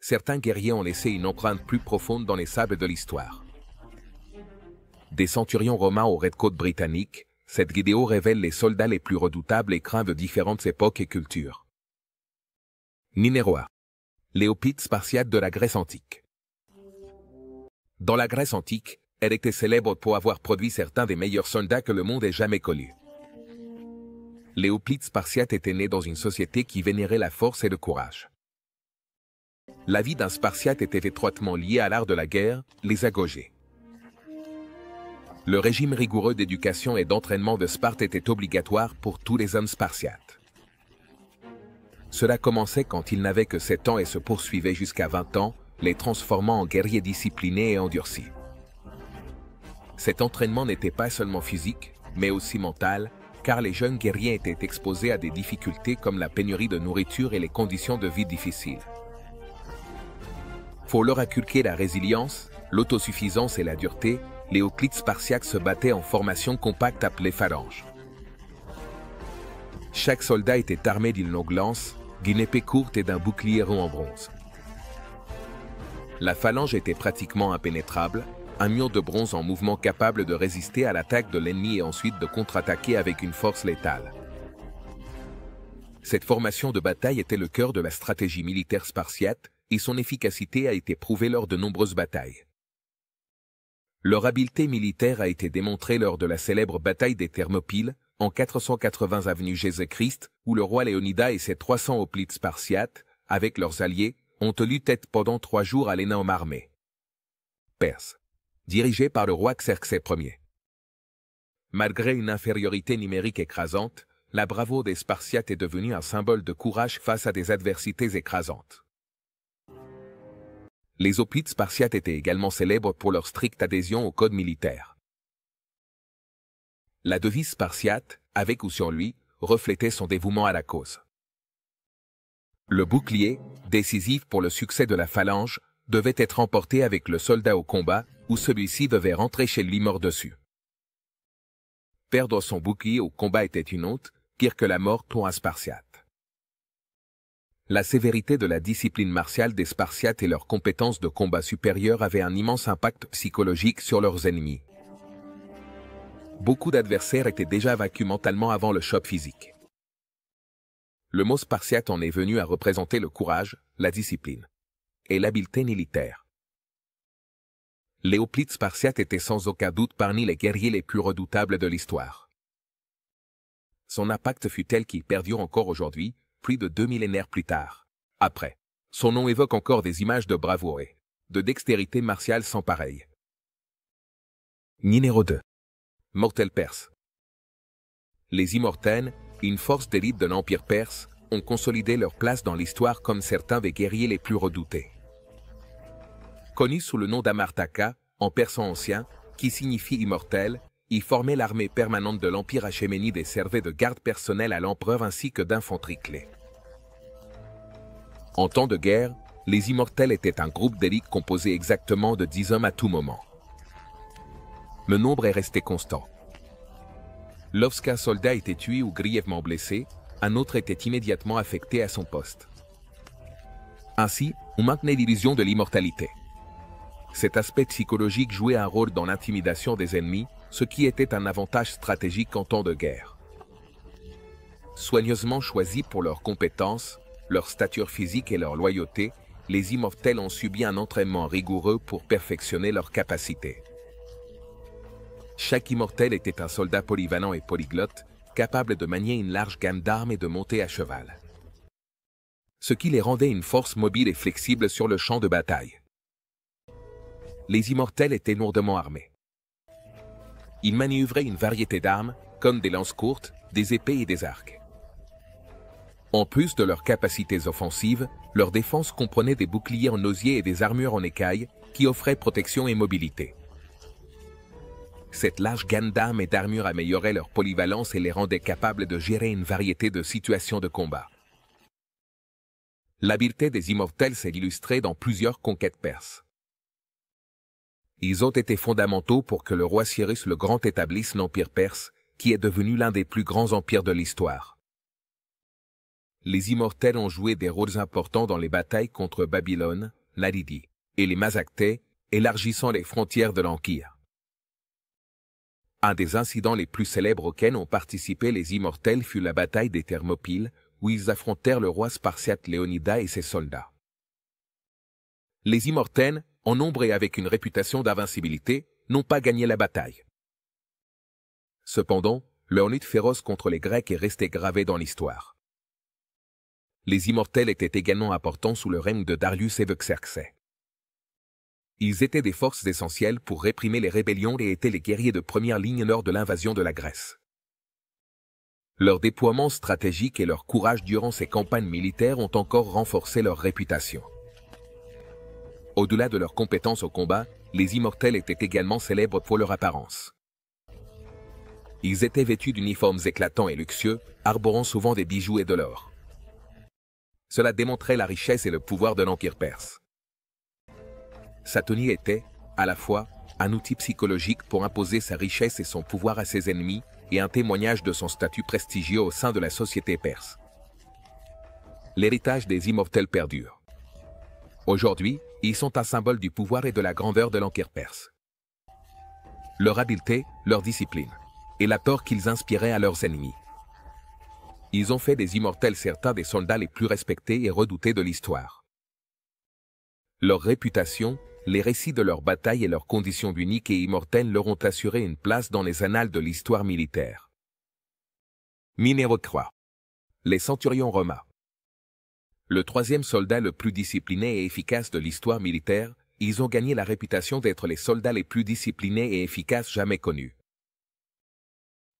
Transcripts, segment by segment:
certains guerriers ont laissé une empreinte plus profonde dans les sables de l'histoire. Des centurions romains aux redcoats britanniques, cette vidéo révèle les soldats les plus redoutables et craints de différentes époques et cultures. Numéro 1. Les hoplites spartiates de la Grèce antique. Dans la Grèce antique, elle était célèbre pour avoir produit certains des meilleurs soldats que le monde ait jamais connus. Les hoplites spartiates étaient nés dans une société qui vénérait la force et le courage. La vie d'un Spartiate était étroitement liée à l'art de la guerre, les agogées. Le régime rigoureux d'éducation et d'entraînement de Sparte était obligatoire pour tous les hommes spartiates. Cela commençait quand ils n'avaient que 7 ans et se poursuivait jusqu'à 20 ans, les transformant en guerriers disciplinés et endurcis. Cet entraînement n'était pas seulement physique, mais aussi mental, car les jeunes guerriers étaient exposés à des difficultés comme la pénurie de nourriture et les conditions de vie difficiles. Pour leur inculquer la résilience, l'autosuffisance et la dureté, les hoplites spartiates se battaient en formation compacte appelée phalange. Chaque soldat était armé d'une longue lance, d'une épée courte et d'un bouclier rond en bronze. La phalange était pratiquement impénétrable, un mur de bronze en mouvement capable de résister à l'attaque de l'ennemi et ensuite de contre-attaquer avec une force létale. Cette formation de bataille était le cœur de la stratégie militaire spartiate et son efficacité a été prouvée lors de nombreuses batailles. Leur habileté militaire a été démontrée lors de la célèbre bataille des Thermopyles, en 480 avenue Jésus-Christ, où le roi Léonidas et ses 300 hoplites spartiates, avec leurs alliés, ont tenu tête pendant 3 jours à l'énorme armée perse, dirigée par le roi Xerxès Ier. Malgré une infériorité numérique écrasante, la bravoure des Spartiates est devenue un symbole de courage face à des adversités écrasantes. Les hoplites spartiates étaient également célèbres pour leur stricte adhésion au code militaire. La devise spartiate, avec ou sur lui, reflétait son dévouement à la cause. Le bouclier, décisif pour le succès de la phalange, devait être emporté avec le soldat au combat, ou celui-ci devait rentrer chez lui mort dessus. Perdre son bouclier au combat était une honte, pire que la mort pour un Spartiate. La sévérité de la discipline martiale des Spartiates et leur compétence de combat supérieure avaient un immense impact psychologique sur leurs ennemis. Beaucoup d'adversaires étaient déjà vaincus mentalement avant le choc physique. Le mot Spartiate en est venu à représenter le courage, la discipline et l'habileté militaire. Les hoplites spartiates étaient sans aucun doute parmi les guerriers les plus redoutables de l'histoire. Son impact fut tel qu'il perdure encore aujourd'hui, plus de 2 millénaires plus tard. Après, son nom évoque encore des images de bravoure et de dextérité martiale sans pareil. Numéro 2. Mortels perses. Les Immortels, une force d'élite de l'Empire perse, ont consolidé leur place dans l'histoire comme certains des guerriers les plus redoutés. Connus sous le nom d'Amartaka, en persan ancien, qui signifie immortel, ils formaient l'armée permanente de l'Empire achéménide et servaient de garde personnelle à l'empereur ainsi que d'infanterie clé. En temps de guerre, les Immortels étaient un groupe d'élite composé exactement de 10 hommes à tout moment. Le nombre est resté constant. Lorsqu'un soldat était tué ou grièvement blessé, un autre était immédiatement affecté à son poste. Ainsi, on maintenait l'illusion de l'immortalité. Cet aspect psychologique jouait un rôle dans l'intimidation des ennemis, ce qui était un avantage stratégique en temps de guerre. Soigneusement choisis pour leurs compétences, leur stature physique et leur loyauté, les Immortels ont subi un entraînement rigoureux pour perfectionner leurs capacités. Chaque Immortel était un soldat polyvalent et polyglotte, capable de manier une large gamme d'armes et de monter à cheval. Ce qui les rendait une force mobile et flexible sur le champ de bataille. Les Immortels étaient lourdement armés. Ils manœuvraient une variété d'armes, comme des lances courtes, des épées et des arcs. En plus de leurs capacités offensives, leur défense comprenait des boucliers en osier et des armures en écaille, qui offraient protection et mobilité. Cette large gamme d'armes et d'armures améliorait leur polyvalence et les rendait capables de gérer une variété de situations de combat. L'habileté des Immortels s'est illustrée dans plusieurs conquêtes perses. Ils ont été fondamentaux pour que le roi Cyrus le Grand établisse l'Empire perse, qui est devenu l'un des plus grands empires de l'histoire. les immortels ont joué des rôles importants dans les batailles contre Babylone, la Lydie et les Mazactais, élargissant les frontières de l'Empire. Un des incidents les plus célèbres auxquels ont participé les immortels fut la bataille des Thermopyles, où ils affrontèrent le roi spartiate Léonidas et ses soldats. Les immortels, en nombre et avec une réputation d'invincibilité, n'ont pas gagné la bataille. Cependant, leur lutte féroce contre les Grecs est restée gravée dans l'histoire. Les immortels étaient également importants sous le règne de Darius et de Xerxès. Ils étaient des forces essentielles pour réprimer les rébellions et étaient les guerriers de première ligne lors de l'invasion de la Grèce. Leur déploiement stratégique et leur courage durant ces campagnes militaires ont encore renforcé leur réputation. Au-delà de leurs compétences au combat, les immortels étaient également célèbres pour leur apparence. Ils étaient vêtus d'uniformes éclatants et luxueux, arborant souvent des bijoux et de l'or. Cela démontrait la richesse et le pouvoir de l'Empire perse. Sa tenue était, à la fois, un outil psychologique pour imposer sa richesse et son pouvoir à ses ennemis, et un témoignage de son statut prestigieux au sein de la société perse. L'héritage des immortels perdure. Aujourd'hui, ils sont un symbole du pouvoir et de la grandeur de l'Empire perse. Leur habileté, leur discipline, et la peur qu'ils inspiraient à leurs ennemis. Ils ont fait des immortels certains des soldats les plus respectés et redoutés de l'histoire. Leur réputation, les récits de leurs batailles et leurs conditions uniques et immortelles leur ont assuré une place dans les annales de l'histoire militaire. Numéro 3. Les centurions romains. Le troisième soldat le plus discipliné et efficace de l'histoire militaire, ils ont gagné la réputation d'être les soldats les plus disciplinés et efficaces jamais connus.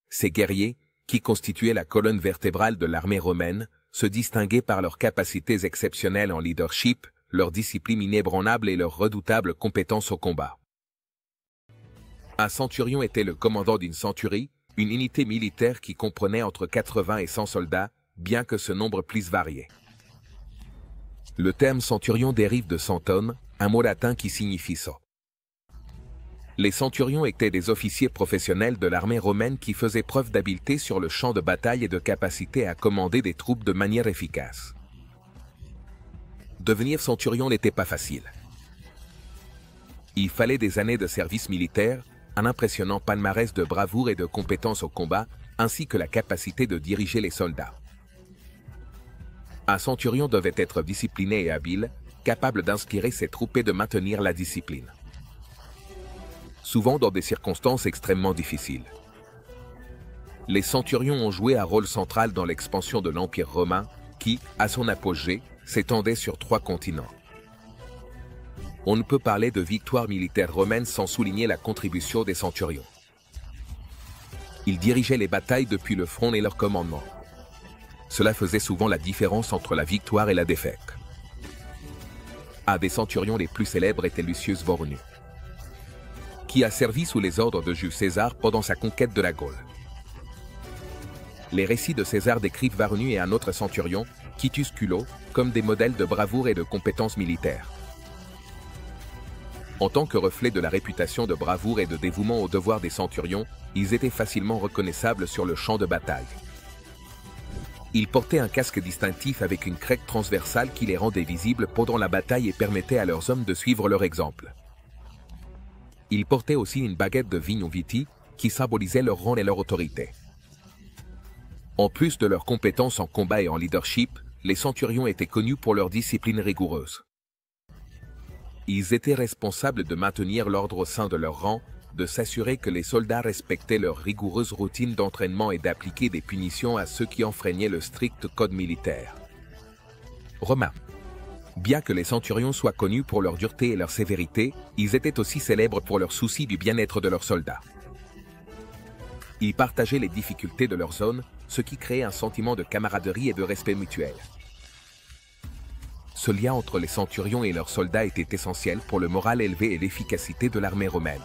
Ces guerriers, qui constituaient la colonne vertébrale de l'armée romaine, se distinguaient par leurs capacités exceptionnelles en leadership, leur discipline inébranlable et leur redoutable compétence au combat. Un centurion était le commandant d'une centurie, une unité militaire qui comprenait entre 80 et 100 soldats, bien que ce nombre puisse varier. Le terme centurion dérive de centum, un mot latin qui signifie 100. Les centurions étaient des officiers professionnels de l'armée romaine qui faisaient preuve d'habileté sur le champ de bataille et de capacité à commander des troupes de manière efficace. Devenir centurion n'était pas facile. Il fallait des années de service militaire, un impressionnant palmarès de bravoure et de compétences au combat, ainsi que la capacité de diriger les soldats. Un centurion devait être discipliné et habile, capable d'inspirer ses troupes et de maintenir la discipline. Souvent dans des circonstances extrêmement difficiles. Les centurions ont joué un rôle central dans l'expansion de l'Empire romain, qui, à son apogée, s'étendait sur 3 continents. On ne peut parler de victoire militaire romaine sans souligner la contribution des centurions. Ils dirigeaient les batailles depuis le front et leur commandement. Cela faisait souvent la différence entre la victoire et la défaite. Un des centurions les plus célèbres était Lucius Vornus, qui a servi sous les ordres de Jules César pendant sa conquête de la Gaule. Les récits de César décrivent Varnus et un autre centurion, Titus Culo, comme des modèles de bravoure et de compétences militaires. En tant que reflet de la réputation de bravoure et de dévouement aux devoirs des centurions, ils étaient facilement reconnaissables sur le champ de bataille. Ils portaient un casque distinctif avec une crête transversale qui les rendait visibles pendant la bataille et permettait à leurs hommes de suivre leur exemple. Ils portaient aussi une baguette de Vignon Viti, qui symbolisait leur rang et leur autorité. En plus de leurs compétences en combat et en leadership, les centurions étaient connus pour leur discipline rigoureuse. Ils étaient responsables de maintenir l'ordre au sein de leur rang, de s'assurer que les soldats respectaient leur rigoureuse routine d'entraînement et d'appliquer des punitions à ceux qui enfreignaient le strict code militaire. Romains. Bien que les centurions soient connus pour leur dureté et leur sévérité, ils étaient aussi célèbres pour leur souci du bien-être de leurs soldats. Ils partageaient les difficultés de leur zone, ce qui créait un sentiment de camaraderie et de respect mutuel. Ce lien entre les centurions et leurs soldats était essentiel pour le moral élevé et l'efficacité de l'armée romaine.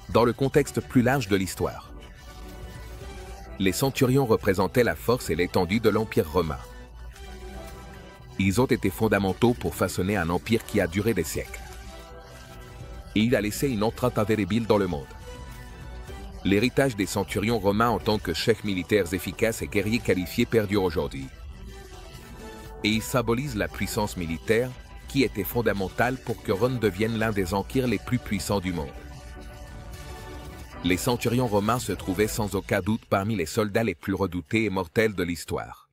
Dans le contexte plus large de l'histoire, les centurions représentaient la force et l'étendue de l'Empire romain. Ils ont été fondamentaux pour façonner un empire qui a duré des siècles. Et il a laissé une empreinte indélébile dans le monde. L'héritage des centurions romains en tant que chefs militaires efficaces et guerriers qualifiés perdure aujourd'hui. et il symbolise la puissance militaire qui était fondamentale pour que Rome devienne l'un des empires les plus puissants du monde. Les centurions romains se trouvaient sans aucun doute parmi les soldats les plus redoutés et mortels de l'histoire.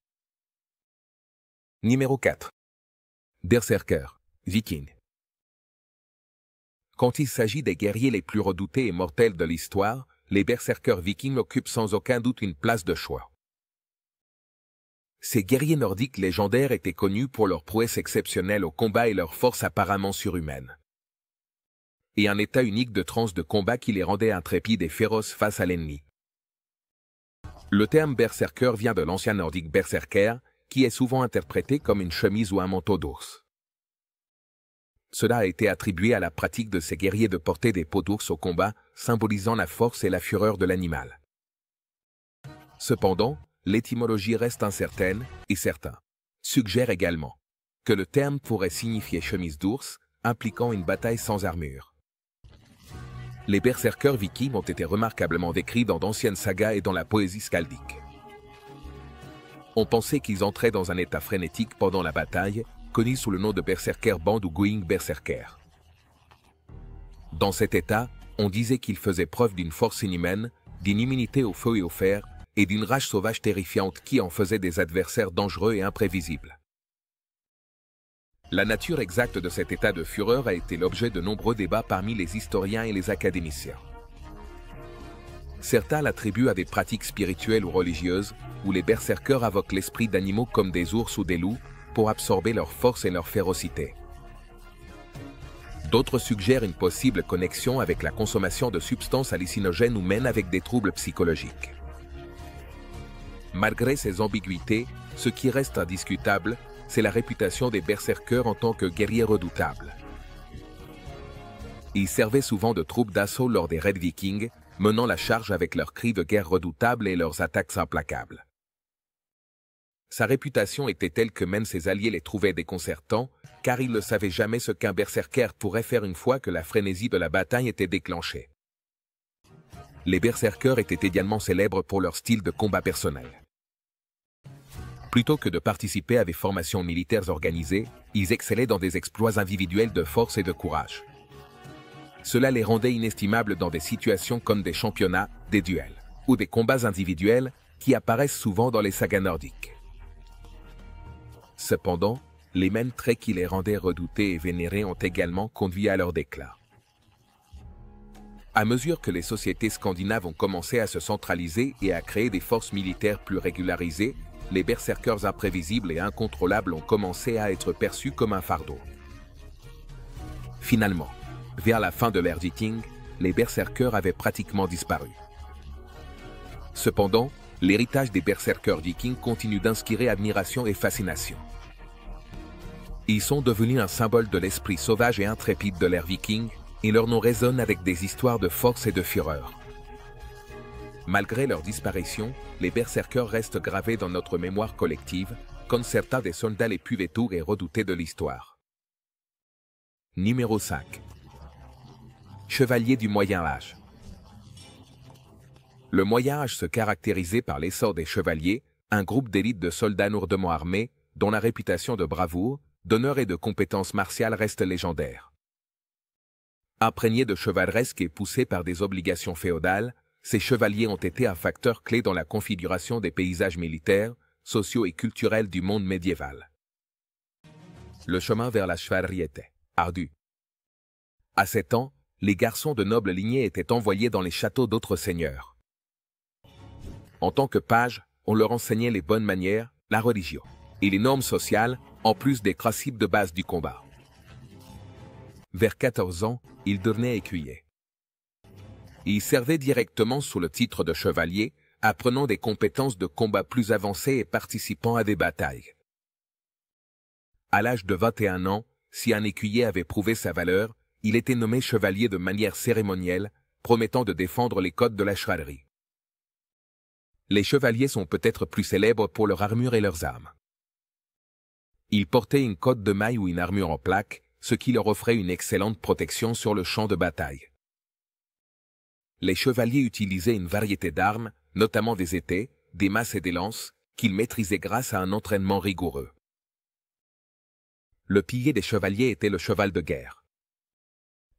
Numéro 4. Berserkers, Vikings. Quand il s'agit des guerriers les plus redoutés et mortels de l'histoire, les berserkers vikings occupent sans aucun doute une place de choix. Ces guerriers nordiques légendaires étaient connus pour leur prouesse exceptionnelle au combat et leur force apparemment surhumaine. Et un état unique de transe de combat qui les rendait intrépides et féroces face à l'ennemi. Le terme berserker vient de l'ancien nordique berserker, qui est souvent interprété comme une chemise ou un manteau d'ours. Cela a été attribué à la pratique de ces guerriers de porter des peaux d'ours au combat, symbolisant la force et la fureur de l'animal. Cependant, l'étymologie reste incertaine et certains suggèrent également que le terme pourrait signifier chemise d'ours, impliquant une bataille sans armure. Les berserkers vikings ont été remarquablement décrits dans d'anciennes sagas et dans la poésie skaldique. On pensait qu'ils entraient dans un état frénétique pendant la bataille, connu sous le nom de Berserker Band ou Going Berserker. Dans cet état, on disait qu'ils faisaient preuve d'une force inhumaine, d'une immunité au feu et au fer, et d'une rage sauvage terrifiante qui en faisait des adversaires dangereux et imprévisibles. La nature exacte de cet état de fureur a été l'objet de nombreux débats parmi les historiens et les académiciens. Certains l'attribuent à des pratiques spirituelles ou religieuses, où les berserkers invoquent l'esprit d'animaux comme des ours ou des loups, pour absorber leur force et leur férocité. D'autres suggèrent une possible connexion avec la consommation de substances hallucinogènes ou mènent avec des troubles psychologiques. Malgré ces ambiguïtés, ce qui reste indiscutable, c'est la réputation des berserkers en tant que guerriers redoutables. Ils servaient souvent de troupes d'assaut lors des raids vikings, menant la charge avec leurs cris de guerre redoutables et leurs attaques implacables. Sa réputation était telle que même ses alliés les trouvaient déconcertants, car ils ne savaient jamais ce qu'un berserker pourrait faire une fois que la frénésie de la bataille était déclenchée. Les berserkers étaient également célèbres pour leur style de combat personnel. Plutôt que de participer à des formations militaires organisées, ils excellaient dans des exploits individuels de force et de courage. Cela les rendait inestimables dans des situations comme des championnats, des duels, ou des combats individuels qui apparaissent souvent dans les sagas nordiques. Cependant, les mêmes traits qui les rendaient redoutés et vénérés ont également conduit à leur déclin. À mesure que les sociétés scandinaves ont commencé à se centraliser et à créer des forces militaires plus régularisées, les berserkers imprévisibles et incontrôlables ont commencé à être perçus comme un fardeau. Finalement, vers la fin de l'ère viking, les berserkers avaient pratiquement disparu. Cependant, l'héritage des berserkers vikings continue d'inspirer admiration et fascination. Ils sont devenus un symbole de l'esprit sauvage et intrépide de l'ère viking, et leur nom résonne avec des histoires de force et de fureur. Malgré leur disparition, les berserkers restent gravés dans notre mémoire collective, comme certains des soldats les plus vétours et redoutés de l'histoire. Numéro 5. Chevaliers du Moyen Âge. Le Moyen Âge se caractérisait par l'essor des chevaliers, un groupe d'élite de soldats lourdement armés, dont la réputation de bravoure, d'honneur et de compétences martiales reste légendaire. Imprégnés de chevaleresque et poussés par des obligations féodales, ces chevaliers ont été un facteur clé dans la configuration des paysages militaires, sociaux et culturels du monde médiéval. Le chemin vers la chevalerie était ardu. À 7 ans, les garçons de noble lignée étaient envoyés dans les châteaux d'autres seigneurs. En tant que pages, on leur enseignait les bonnes manières, la religion et les normes sociales, en plus des principes de base du combat. Vers 14 ans, ils devenaient écuyers. Ils servaient directement sous le titre de chevalier, apprenant des compétences de combat plus avancées et participant à des batailles. À l'âge de 21 ans, si un écuyer avait prouvé sa valeur, il était nommé chevalier de manière cérémonielle, promettant de défendre les codes de la chevalerie. Les chevaliers sont peut-être plus célèbres pour leur armure et leurs armes. Ils portaient une cotte de mailles ou une armure en plaque, ce qui leur offrait une excellente protection sur le champ de bataille. Les chevaliers utilisaient une variété d'armes, notamment des épées, des masses et des lances, qu'ils maîtrisaient grâce à un entraînement rigoureux. Le pilier des chevaliers était le cheval de guerre.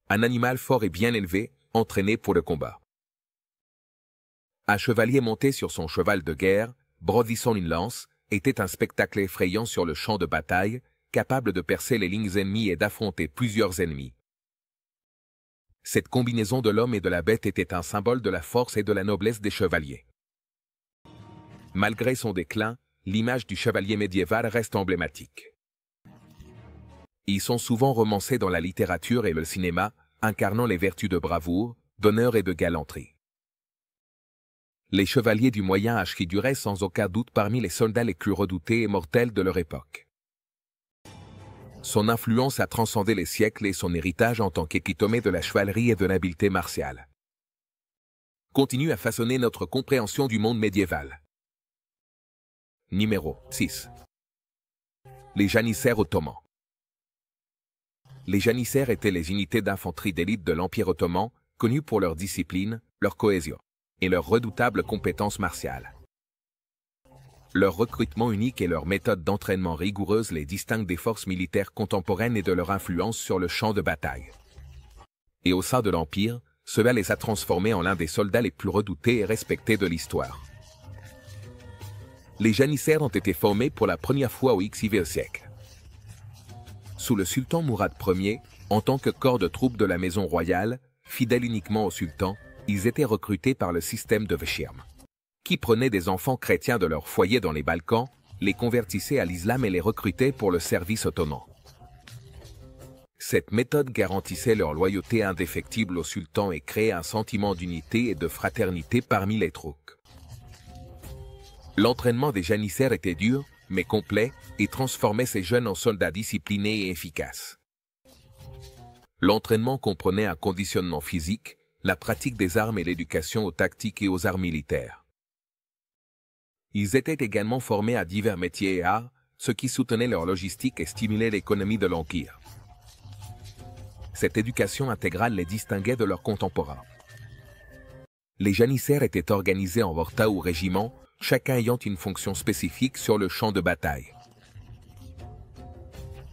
Un animal fort et bien élevé, entraîné pour le combat. Un chevalier monté sur son cheval de guerre, brandissant une lance, était un spectacle effrayant sur le champ de bataille, capable de percer les lignes ennemies et d'affronter plusieurs ennemis. Cette combinaison de l'homme et de la bête était un symbole de la force et de la noblesse des chevaliers. Malgré son déclin, l'image du chevalier médiéval reste emblématique. Ils sont souvent romancés dans la littérature et le cinéma, incarnant les vertus de bravoure, d'honneur et de galanterie. Les chevaliers du Moyen Âge figuraient sans aucun doute parmi les soldats les plus redoutés et mortels de leur époque. Son influence a transcendé les siècles et son héritage en tant qu'épitomé de la chevalerie et de l'habileté martiale continue à façonner notre compréhension du monde médiéval. Numéro 6. Les janissaires ottomans. Les janissaires étaient les unités d'infanterie d'élite de l'Empire ottoman, connues pour leur discipline, leur cohésion et leurs redoutables compétences martiales. Leur recrutement unique et leur méthode d'entraînement rigoureuse les distinguent des forces militaires contemporaines et de leur influence sur le champ de bataille. Et au sein de l'Empire, cela les a transformés en l'un des soldats les plus redoutés et respectés de l'histoire. Les janissaires ont été formés pour la première fois au XIe siècle. Sous le sultan Mourad Ier, en tant que corps de troupes de la maison royale, fidèles uniquement au sultan, ils étaient recrutés par le système de Veshirm, qui prenait des enfants chrétiens de leur foyer dans les Balkans, les convertissait à l'islam et les recrutait pour le service ottoman. Cette méthode garantissait leur loyauté indéfectible au sultan et créait un sentiment d'unité et de fraternité parmi les troupes. L'entraînement des janissaires était dur, mais complet, et transformait ces jeunes en soldats disciplinés et efficaces. L'entraînement comprenait un conditionnement physique, la pratique des armes et l'éducation aux tactiques et aux arts militaires. Ils étaient également formés à divers métiers et arts, ce qui soutenait leur logistique et stimulait l'économie de l'Empire. Cette éducation intégrale les distinguait de leurs contemporains. Les janissaires étaient organisés en vorta ou régiments, chacun ayant une fonction spécifique sur le champ de bataille.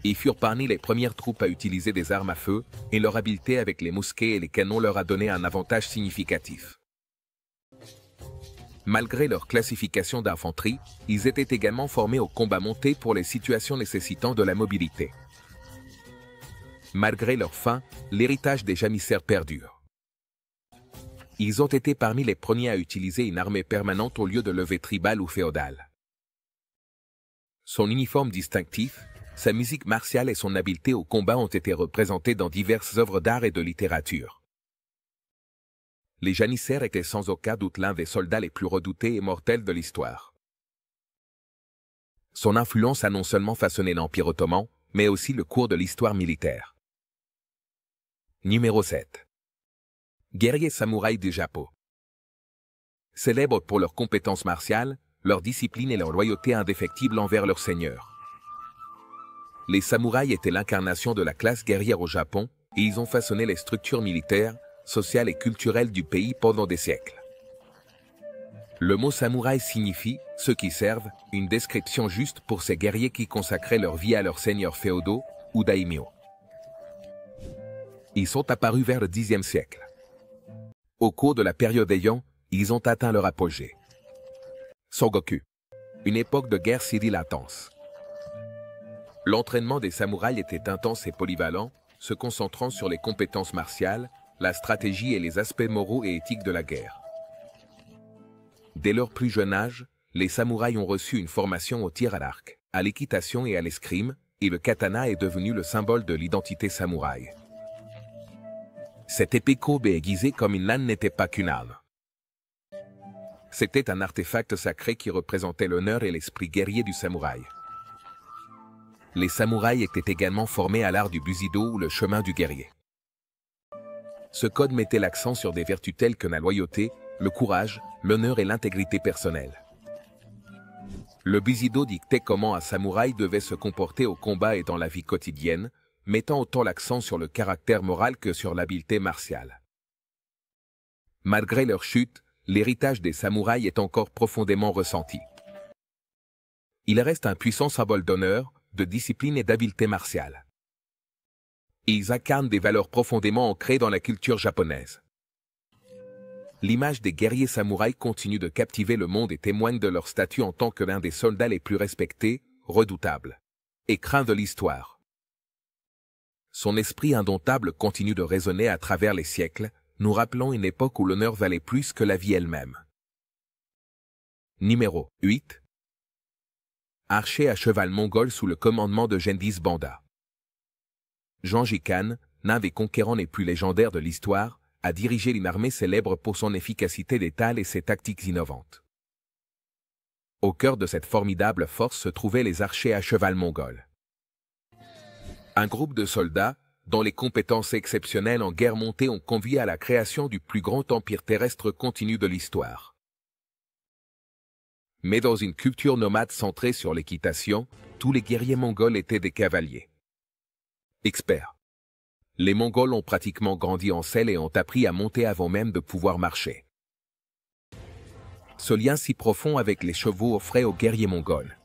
Ils furent parmi les premières troupes à utiliser des armes à feu, et leur habileté avec les mousquets et les canons leur a donné un avantage significatif. Malgré leur classification d'infanterie, ils étaient également formés au combat monté pour les situations nécessitant de la mobilité. Malgré leur faim, l'héritage des janissaires perdure. Ils ont été parmi les premiers à utiliser une armée permanente au lieu de levée tribale ou féodale. Son uniforme distinctif, sa musique martiale et son habileté au combat ont été représentés dans diverses œuvres d'art et de littérature. Les janissaires étaient sans aucun doute l'un des soldats les plus redoutés et mortels de l'histoire. Son influence a non seulement façonné l'Empire ottoman, mais aussi le cours de l'histoire militaire. Numéro 7. Guerriers samouraïs du Japon. Célèbres pour leurs compétences martiales, leur discipline et leur loyauté indéfectible envers leur seigneur. Les samouraïs étaient l'incarnation de la classe guerrière au Japon, et ils ont façonné les structures militaires, sociales et culturelles du pays pendant des siècles. Le mot samouraï signifie « ceux qui servent », une description juste pour ces guerriers qui consacraient leur vie à leurs seigneurs féodaux ou daimyo. Ils sont apparus vers le Xe siècle. Au cours de la période Heian, ils ont atteint leur apogée. Sengoku, une époque de guerre civile intense. L'entraînement des samouraïs était intense et polyvalent, se concentrant sur les compétences martiales, la stratégie et les aspects moraux et éthiques de la guerre. Dès leur plus jeune âge, les samouraïs ont reçu une formation au tir à l'arc, à l'équitation et à l'escrime, et le katana est devenu le symbole de l'identité samouraï. Cette épée courbe et aiguisée comme une lame n'était pas qu'une arme. C'était un artefact sacré qui représentait l'honneur et l'esprit guerrier du samouraï. Les samouraïs étaient également formés à l'art du bushido ou le chemin du guerrier. Ce code mettait l'accent sur des vertus telles que la loyauté, le courage, l'honneur et l'intégrité personnelle. Le bushido dictait comment un samouraï devait se comporter au combat et dans la vie quotidienne, mettant autant l'accent sur le caractère moral que sur l'habileté martiale. Malgré leur chute, l'héritage des samouraïs est encore profondément ressenti. Il reste un puissant symbole d'honneur, de discipline et d'habileté martiale. Ils incarnent des valeurs profondément ancrées dans la culture japonaise. L'image des guerriers samouraïs continue de captiver le monde et témoigne de leur statut en tant que l'un des soldats les plus respectés, redoutables et craints de l'histoire. Son esprit indomptable continue de résonner à travers les siècles, nous rappelant une époque où l'honneur valait plus que la vie elle-même. Numéro 8. Archer à cheval mongol sous le commandement de Genghis Banda. Gengis Khan, l'un des conquérants les plus légendaires de l'histoire, a dirigé une armée célèbre pour son efficacité létale et ses tactiques innovantes. Au cœur de cette formidable force se trouvaient les archers à cheval mongols. Un groupe de soldats, dont les compétences exceptionnelles en guerre montée ont conduit à la création du plus grand empire terrestre continu de l'histoire. Mais dans une culture nomade centrée sur l'équitation, tous les guerriers mongols étaient des cavaliers. Experts. Les Mongols ont pratiquement grandi en selle et ont appris à monter avant même de pouvoir marcher. Ce lien si profond avec les chevaux offrait aux guerriers mongols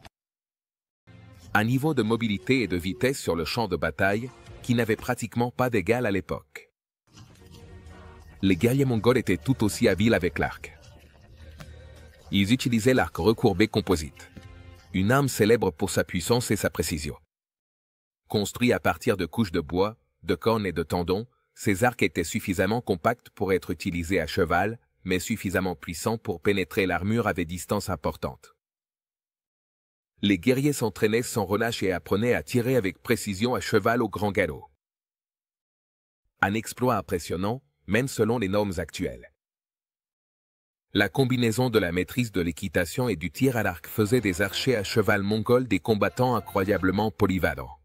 un niveau de mobilité et de vitesse sur le champ de bataille qui n'avait pratiquement pas d'égal à l'époque. Les guerriers mongols étaient tout aussi habiles avec l'arc. Ils utilisaient l'arc recourbé composite, une arme célèbre pour sa puissance et sa précision. Construit à partir de couches de bois, de cornes et de tendons, ces arcs étaient suffisamment compacts pour être utilisés à cheval, mais suffisamment puissants pour pénétrer l'armure à des distances importantes. Les guerriers s'entraînaient sans relâche et apprenaient à tirer avec précision à cheval au grand galop. Un exploit impressionnant, même selon les normes actuelles. La combinaison de la maîtrise de l'équitation et du tir à l'arc faisait des archers à cheval mongols des combattants incroyablement polyvalents.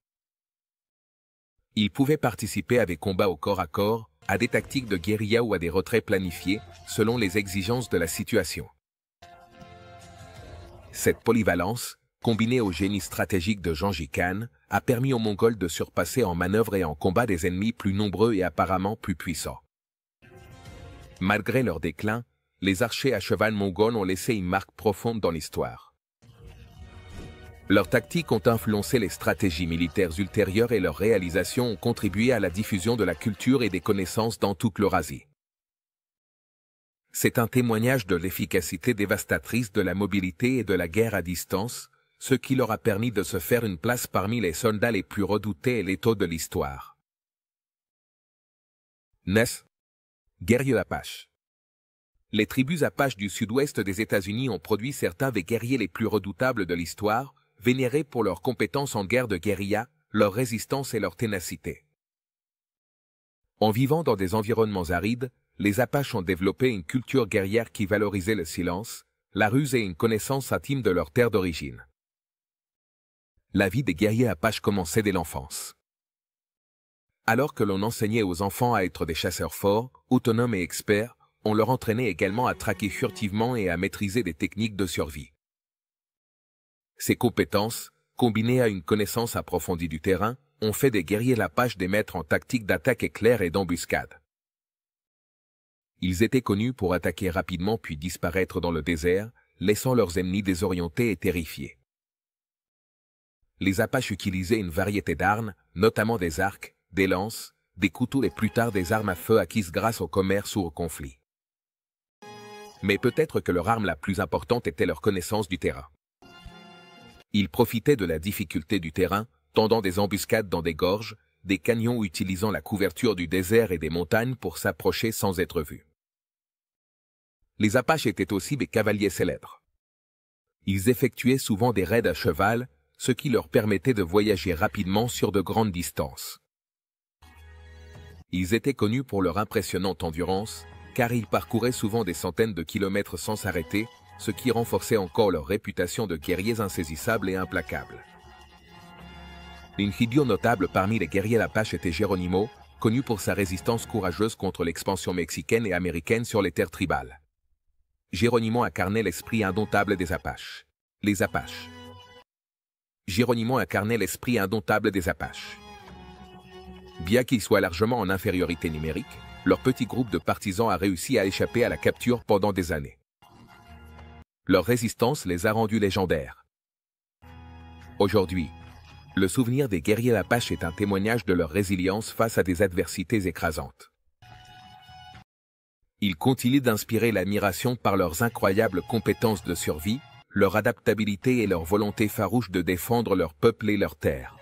Ils pouvaient participer à des combats au corps à corps, à des tactiques de guérilla ou à des retraits planifiés, selon les exigences de la situation. Cette polyvalence, combinée au génie stratégique de Gengis Khan, a permis aux Mongols de surpasser en manœuvre et en combat des ennemis plus nombreux et apparemment plus puissants. Malgré leur déclin, les archers à cheval mongols ont laissé une marque profonde dans l'histoire. Leurs tactiques ont influencé les stratégies militaires ultérieures et leurs réalisations ont contribué à la diffusion de la culture et des connaissances dans toute l'Eurasie. C'est un témoignage de l'efficacité dévastatrice de la mobilité et de la guerre à distance, ce qui leur a permis de se faire une place parmi les soldats les plus redoutés et létaux de l'histoire. 9. Guerriers Apaches. Les tribus Apaches du sud-ouest des États-Unis ont produit certains des guerriers les plus redoutables de l'histoire, vénérés pour leurs compétences en guerre de guérilla, leur résistance et leur ténacité. En vivant dans des environnements arides, les Apaches ont développé une culture guerrière qui valorisait le silence, la ruse et une connaissance intime de leur terre d'origine. La vie des guerriers Apaches commençait dès l'enfance. Alors que l'on enseignait aux enfants à être des chasseurs forts, autonomes et experts, on leur entraînait également à traquer furtivement et à maîtriser des techniques de survie. Ces compétences, combinées à une connaissance approfondie du terrain, ont fait des guerriers Apaches des maîtres en tactique d'attaque éclair et d'embuscade. Ils étaient connus pour attaquer rapidement puis disparaître dans le désert, laissant leurs ennemis désorientés et terrifiés. Les Apaches utilisaient une variété d'armes, notamment des arcs, des lances, des couteaux et plus tard des armes à feu acquises grâce au commerce ou au conflit. Mais peut-être que leur arme la plus importante était leur connaissance du terrain. Ils profitaient de la difficulté du terrain, tendant des embuscades dans des gorges, des canyons utilisant la couverture du désert et des montagnes pour s'approcher sans être vus. Les Apaches étaient aussi des cavaliers célèbres. Ils effectuaient souvent des raids à cheval, ce qui leur permettait de voyager rapidement sur de grandes distances. Ils étaient connus pour leur impressionnante endurance, car ils parcouraient souvent des centaines de kilomètres sans s'arrêter, ce qui renforçait encore leur réputation de guerriers insaisissables et implacables. Une figure notable parmi les guerriers Apaches était Geronimo, connu pour sa résistance courageuse contre l'expansion mexicaine et américaine sur les terres tribales. Geronimo incarnait l'esprit indomptable des Apaches. Les Apaches. Geronimo incarnait l'esprit indomptable des Apaches. Bien qu'ils soient largement en infériorité numérique, leur petit groupe de partisans a réussi à échapper à la capture pendant des années. Leur résistance les a rendus légendaires. Aujourd'hui, Le souvenir des guerriers Apaches est un témoignage de leur résilience face à des adversités écrasantes. Ils continuent d'inspirer l'admiration par leurs incroyables compétences de survie, leur adaptabilité et leur volonté farouche de défendre leur peuple et leur terre.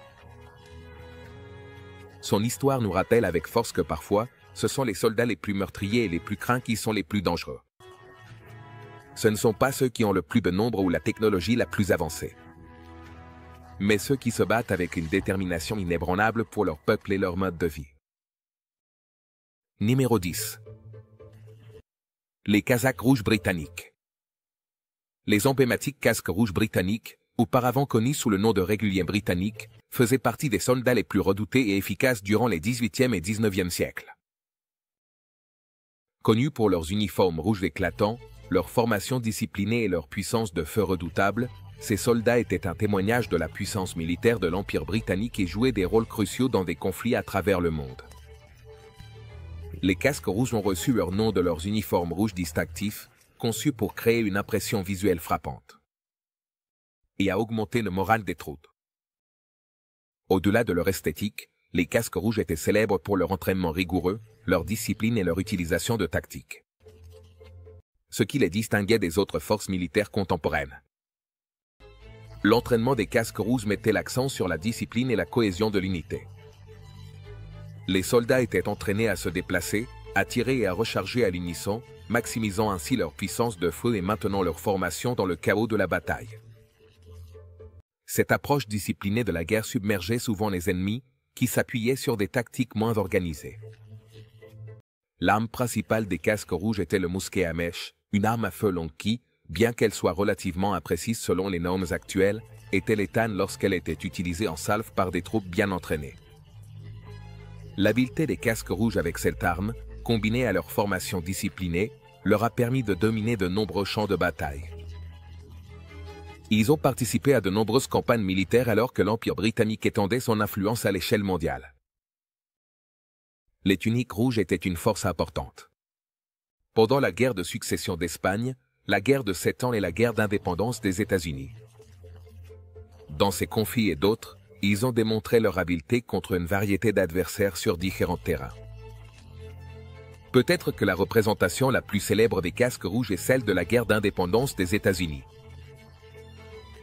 Son histoire nous rappelle avec force que parfois, ce sont les soldats les plus meurtriers et les plus craints qui sont les plus dangereux. Ce ne sont pas ceux qui ont le plus de nombre ou la technologie la plus avancée, mais ceux qui se battent avec une détermination inébranlable pour leur peuple et leur mode de vie. Numéro 10. Les Casaques rouges britanniques. Les emblématiques casques rouges britanniques, auparavant connus sous le nom de réguliers britanniques, faisaient partie des soldats les plus redoutés et efficaces durant les XVIIIe et XIXe siècles. Connus pour leurs uniformes rouges éclatants, leur formation disciplinée et leur puissance de feu redoutable, ces soldats étaient un témoignage de la puissance militaire de l'Empire britannique et jouaient des rôles cruciaux dans des conflits à travers le monde. Les casques rouges ont reçu leur nom de leurs uniformes rouges distinctifs, conçus pour créer une impression visuelle frappante et à augmenter le moral des troupes. Au-delà de leur esthétique, les casques rouges étaient célèbres pour leur entraînement rigoureux, leur discipline et leur utilisation de tactiques, ce qui les distinguait des autres forces militaires contemporaines. L'entraînement des casques rouges mettait l'accent sur la discipline et la cohésion de l'unité. Les soldats étaient entraînés à se déplacer, à tirer et à recharger à l'unisson, maximisant ainsi leur puissance de feu et maintenant leur formation dans le chaos de la bataille. Cette approche disciplinée de la guerre submergeait souvent les ennemis, qui s'appuyaient sur des tactiques moins organisées. L'arme principale des casques rouges était le mousquet à mèche, une arme à feu long qui, bien qu'elle soit relativement imprécise selon les normes actuelles, était létale lorsqu'elle était utilisée en salve par des troupes bien entraînées. L'habileté des casques rouges avec cette arme, combinée à leur formation disciplinée, leur a permis de dominer de nombreux champs de bataille. Ils ont participé à de nombreuses campagnes militaires alors que l'Empire britannique étendait son influence à l'échelle mondiale. Les tuniques rouges étaient une force importante. Pendant la guerre de succession d'Espagne, la guerre de 7 ans et la guerre d'indépendance des États-Unis. Dans ces conflits et d'autres, ils ont démontré leur habileté contre une variété d'adversaires sur différents terrains. Peut-être que la représentation la plus célèbre des casques rouges est celle de la guerre d'indépendance des États-Unis.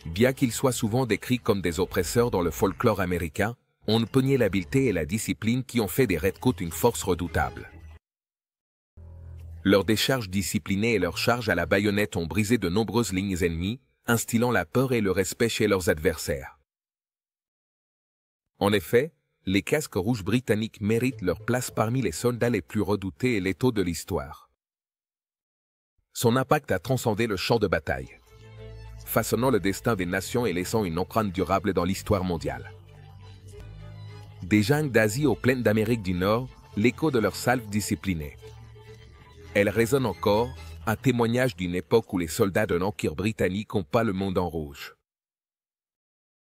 Bien qu'ils soient souvent décrits comme des oppresseurs dans le folklore américain, on ne peut nier l'habileté et la discipline qui ont fait des Redcoats une force redoutable. Leurs décharges disciplinées et leurs charges à la baïonnette ont brisé de nombreuses lignes ennemies, instillant la peur et le respect chez leurs adversaires. En effet, les casques rouges britanniques méritent leur place parmi les soldats les plus redoutés et létaux de l'histoire. Son impact a transcendé le champ de bataille, façonnant le destin des nations et laissant une empreinte durable dans l'histoire mondiale. Des jungles d'Asie aux plaines d'Amérique du Nord, l'écho de leurs salves disciplinées. Elle résonne encore, un témoignage d'une époque où les soldats de l'Empire britannique ont peint le monde en rouge.